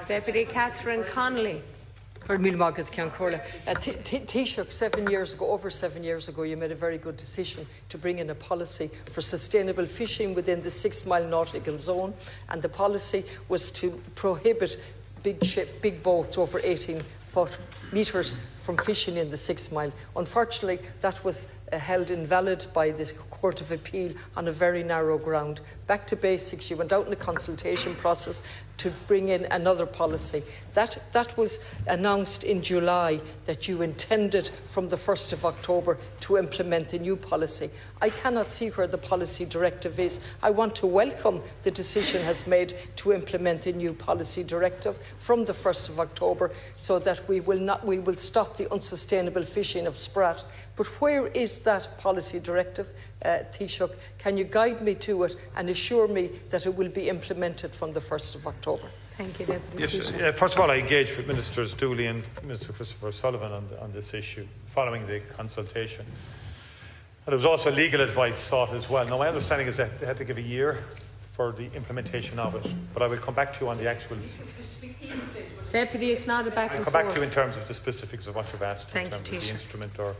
Deputy Catherine Connolly. Taoiseach, 7 years ago, over 7 years ago, you made a very good decision to bring in a policy for sustainable fishing within the 6 mile nautical zone, and the policy was to prohibit big boats over 18 metres from fishing in the 6 mile. Unfortunately, that was held invalid by the Court of Appeal on a very narrow ground. Back to basics, you went out in a consultation process to bring in another policy. That was announced in July, that you intended from the 1st of October to implement the new policy. I cannot see where the policy directive is. I want to welcome the decision has made to implement the new policy directive from the 1st of October, so that we will stop the unsustainable fishing of sprat. But where is that policy directive, Taoiseach? Can you guide me to it and assure me that it will be implemented from the 1st of October? Thank you, Deputy Yes, first of all, I engaged with Ministers Dooley and Minister Christopher Sullivan on this issue following the consultation. And there was also legal advice sought as well. Now, my understanding is that they had to give a year for the implementation of it, but I will come back to you on the actual... Deputy, it's not a back and I'll come back to you in terms of the specifics of what you've asked, in terms of the instrument or